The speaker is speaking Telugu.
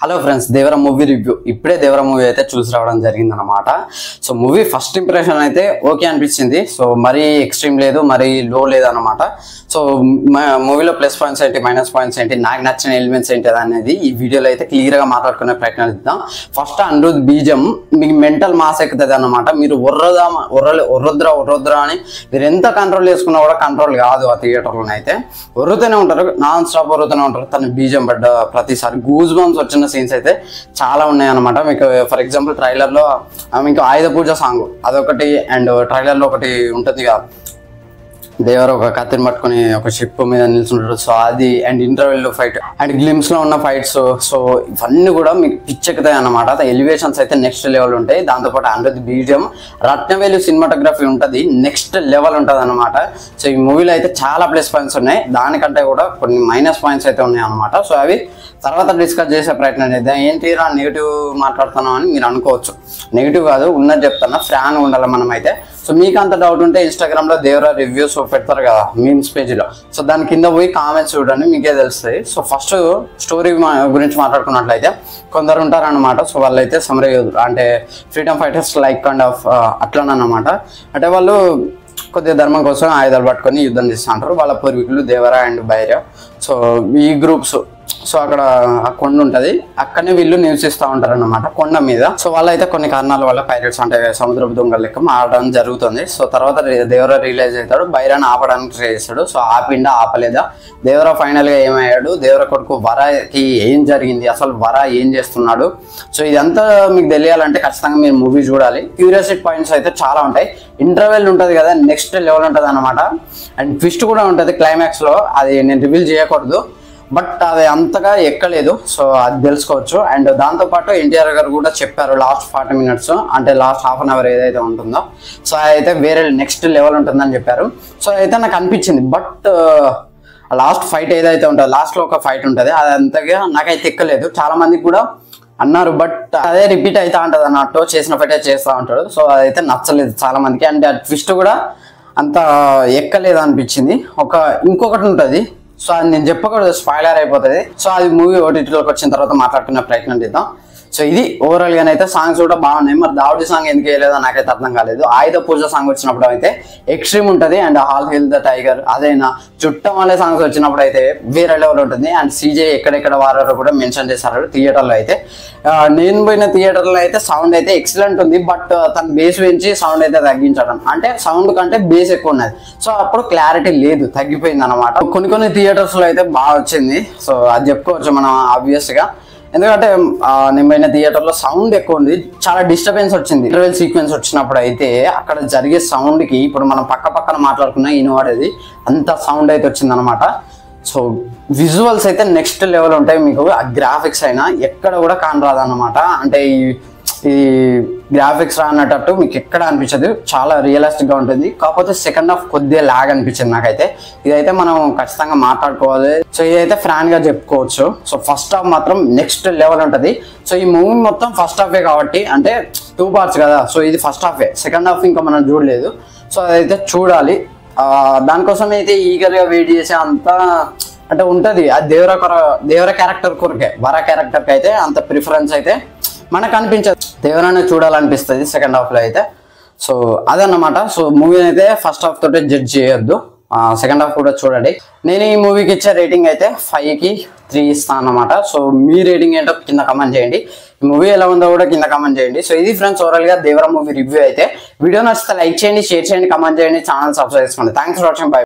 హలో ఫ్రెండ్స్, దేవర మూవీ రివ్యూ. ఇప్పుడే దేవర మూవీ అయితే చూసి రావడం జరిగింది అనమాట. సో మూవీ ఫస్ట్ ఇంప్రెషన్ అయితే ఓకే అనిపించింది. సో మరీ ఎక్స్ట్రీమ్ లేదు, మరీ లో లేదు అనమాట. సో మూవీలో ప్లస్ పాయింట్స్ ఏంటి, మైనస్ పాయింట్స్ ఏంటి, నాకు నచ్చిన ఎలిమెంట్స్ ఏంటి అనేది ఈ వీడియోలో అయితే క్లియర్గా మాట్లాడుకునే ప్రయత్నం చేద్దాం. ఫస్ట్ అనిరుద్ బీజం మీకు మెంటల్ మాస్ ఎక్కుతుంది అనమాట. మీరు ఒర్రొద్దురా అని మీరు ఎంత కంట్రోల్ చేసుకున్నా కూడా కంట్రోల్ కాదు. ఆ థియేటర్లో అయితే ఒర్రుతూనే ఉంటారు, నాన్ స్టాప్ ఒర్రుతూనే ఉంటారు. తన బీజం పడ్డ ప్రతిసారి గూజ్ బంప్స్ వచ్చిన సీన్స్ అయితే చాలా ఉన్నాయి అనమాట. మీకు ఫర్ ఎగ్జాంపుల్ ట్రైలర్లో మీకు ఆయుధ పూజ సాంగ్ అదొకటి, అండ్ ట్రైలర్లో ఒకటి ఉంటుంది కదా, దేవరు ఒక కత్తిని పట్టుకుని ఒక షిప్ మీద నిల్చుంటాడు. సో అది, and interval fight, and glimpse లో ఉన్న ఫైట్స్, సో ఇవన్నీ కూడా మీకు పిచ్చెక్కుతాయి అనమాట. ఎలివేషన్స్ అయితే నెక్స్ట్ లెవెల్ ఉంటాయి. దాంతోపాటు అనిరుద్ బీజియం, రత్నవేలు సినిమాటోగ్రఫీ ఉంటుంది, నెక్స్ట్ లెవెల్ ఉంటుంది అనమాట. సో ఈ మూవీలో అయితే చాలా ప్లస్ పాయింట్స్ ఉన్నాయి, దానికంటే కూడా కొన్ని మైనస్ పాయింట్స్ అయితే ఉన్నాయి అనమాట. సో అవి తర్వాత డిస్కస్ చేసే ప్రయత్నం చేద్దాం. ఏంటి రా నెగిటివ్ మాట్లాడుతున్నాం అని మీరు అనుకోవచ్చు. నెగిటివ్ కాదు, ఉన్నది చెప్తున్నా, ఫ్యాన్ ఉండాలి మనం అయితే. సో మీకు అంత డౌట్ ఉంటే ఇన్స్టాగ్రామ్లో దేవరా రివ్యూస్ పెడతారు కదా మీమ్స్ పేజీలో, సో దాని కింద పోయి కామెంట్స్ చూడండి, మీకే తెలుస్తాయి. సో ఫస్ట్ స్టోరీ గురించి మాట్లాడుకున్నట్లయితే కొందరు ఉంటారనమాట. సో వాళ్ళైతే సమరీ అంటే freedom fighters like kind of అట్లనమాట. అంటే వాళ్ళు కొద్దిగా ధర్మం కోసం ఆయుధాలు పట్టుకొని యుద్ధం చేస్తూ ఉంటారు. వాళ్ళ పూర్వీకులు దేవరా అండ్ భైరవ. సో ఈ గ్రూప్స్, సో అక్కడ ఆ కొండ ఉంటుంది, అక్కడనే వీళ్ళు నివసిస్తూ ఉంటారు అన్నమాట కొండ మీద. సో వాళ్ళైతే కొన్ని కారణాల వల్ల పైరేట్స్ అంటే సముద్రపు దొంగల లెక్క మారడం జరుగుతుంది. సో తర్వాత దేవరా రియలైజ్ అవుతాడు, భైరాన్ని ఆపడానికి ట్రై చేస్తాడు. సో ఆపలేదా, దేవరా ఫైనల్ గా ఏమయ్యాడు, దేవరా కొడుకు వరాకి ఏం జరిగింది, అసలు వరా ఏం చేస్తున్నాడు. సో ఇదంతా మీకు తెలియాలంటే ఖచ్చితంగా మీరు మూవీ చూడాలి. క్యూరియాసిటీ పాయింట్స్ అయితే చాలా ఉంటాయి. ఇంటర్వెల్ ఉంటుంది కదా, నెక్స్ట్ లెవెల్ ఉంటుంది అనమాట. అండ్ ట్విస్ట్ కూడా ఉంటుంది క్లైమాక్స్ లో, అది నేను రివీల్ చేయకూడదు, బట్ అది అంతగా ఎక్కలేదు. సో అది తెలుసుకోవచ్చు. అండ్ దాంతోపాటు ఎన్టీఆర్ గారు కూడా చెప్పారు లాస్ట్ 40 minutes, అంటే లాస్ట్ హాఫ్ అన్ అవర్ ఏదైతే ఉంటుందో, సో అయితే వేరే నెక్స్ట్ లెవెల్ ఉంటుందని చెప్పారు. సో అయితే నాకు అనిపించింది. బట్ లాస్ట్ ఫైట్ ఏదైతే ఉంటుందో, లాస్ట్లో ఒక ఫైట్ ఉంటుంది, అది అంతగా నాకైతే ఎక్కలేదు. చాలా మందికి కూడా అన్నారు, బట్ అదే రిపీట్ అవుతా ఉంటుంది అన్నట్టు, చేసిన ఫైటే చేస్తూ ఉంటాడు. సో అదైతే నచ్చలేదు చాలా మందికి. అండ్ ఆ ట్విస్ట్ కూడా అంత ఎక్కలేదు అనిపించింది. ఇంకొకటి ఉంటుంది, సో అది నేను చెప్పకూడదు, స్పాయిలర్ అయిపోతుంది. సో అది మూవీ ఓటీటీలోకి వచ్చిన తర్వాత మాట్లాడుకునే ప్రయత్నం చేద్దాం. సో ఇది ఓవరాల్ గానైతే సాంగ్స్ కూడా బాగున్నాయి. మరి దావుడి సాంగ్ ఎందుకు వేయలేదో నాకైతే అర్థం కాలేదు. ఆయుధ పూజ సాంగ్ వచ్చినప్పుడు అయితే ఎక్స్ట్రీమ్ ఉంటుంది, and hall hill the tiger అదైనా చుట్టం వల్లే సాంగ్స్ వచ్చినప్పుడు అయితే వేరే లెవెల్ ఉంటుంది. అండ్ సీజే ఎక్కడెక్కడ వారారో కూడా మెన్షన్ చేశారు థియేటర్లో అయితే. నేను పోయిన థియేటర్లో అయితే సౌండ్ అయితే ఎక్సలెంట్ ఉంది, బట్ తన బేస్ పెంచి సౌండ్ అయితే తగ్గించడం, అంటే సౌండ్ కంటే బేస్ ఎక్కువ ఉన్నది. సో అప్పుడు క్లారిటీ లేదు, తగ్గిపోయింది అనమాట. కొన్ని థియేటర్స్లో అయితే బాగా వచ్చింది. సో అది చెప్పుకోవచ్చు మనం ఆబ్వియస్గా, ఎందుకంటే నేను పోయిన థియేటర్లో సౌండ్ ఎక్కువ ఉంది, చాలా డిస్టర్బెన్స్ వచ్చింది. ఇంటర్వెల్ సీక్వెన్స్ వచ్చినప్పుడు అయితే అక్కడ జరిగే సౌండ్కి ఇప్పుడు మనం పక్కన మాట్లాడుకున్నా ఈనవాడేది అంత సౌండ్ అయితే వచ్చింది అనమాట. సో విజువల్స్ అయితే నెక్స్ట్ లెవెల్ ఉంటాయి. మీకు ఆ గ్రాఫిక్స్ అయినా ఎక్కడ కూడా కానరాదన్నమాట. అంటే ఈ గ్రాఫిక్స్ రానట్టు మీకు ఎక్కడ అనిపించదు, చాలా రియలిస్టిక్గా ఉంటుంది. కాకపోతే సెకండ్ హాఫ్ కొద్దిగా లాగ్ అనిపించింది నాకైతే. ఇదైతే మనం ఖచ్చితంగా మాట్లాడుకోవాలి. సో ఇదైతే ఫ్రాంక్గా చెప్పుకోవచ్చు. సో ఫస్ట్ హాఫ్ మాత్రం నెక్స్ట్ లెవెల్ ఉంటుంది. సో ఈ మూవీ మొత్తం ఫస్ట్ హాఫే కాబట్టి, అంటే 2 parts కదా, సో ఇది ఫస్ట్ హాఫే, సెకండ్ హాఫ్ ఇంకా మనం చూడలేదు. సో అదైతే చూడాలి. దానికోసం అయితే ఈగర్గా వెయిట్ చేసే అంత అంటే ఉంటుంది. అది దేవర క్యారెక్టర్ కొరకే, వర క్యారెక్టర్కి అయితే అంత ప్రిఫరెన్స్ అయితే మనకు అనిపించదు, దేవరానే చూడాలనిపిస్తుంది సెకండ్ హాఫ్లో అయితే. సో అదన్నమాట. సో మూవీని అయితే ఫస్ట్ హాఫ్ తోటే జడ్జ్ చేయొద్దు, సెకండ్ హాఫ్ కూడా చూడండి. నేను ఈ మూవీకి ఇచ్చే రేటింగ్ అయితే 5కి 3 ఇస్తాను అన్నమాట. సో మీ రేటింగ్ ఏంటో కింద కమెంట్ చేయండి, ఈ మూవీ ఎలా ఉందో కూడా కింద కమెంట్ చేయండి. సో ఇది ఫ్రెండ్స్ ఓవరాల్గా దేవరా మూవీ రివ్యూ అయితే. వీడియో నచ్చితే లైక్ చేయండి, షేర్ చేయండి, కమెంట్ చేయండి, ఛానల్ సబ్స్క్రైబ్ చేసుకోండి. Thanks for watching, by.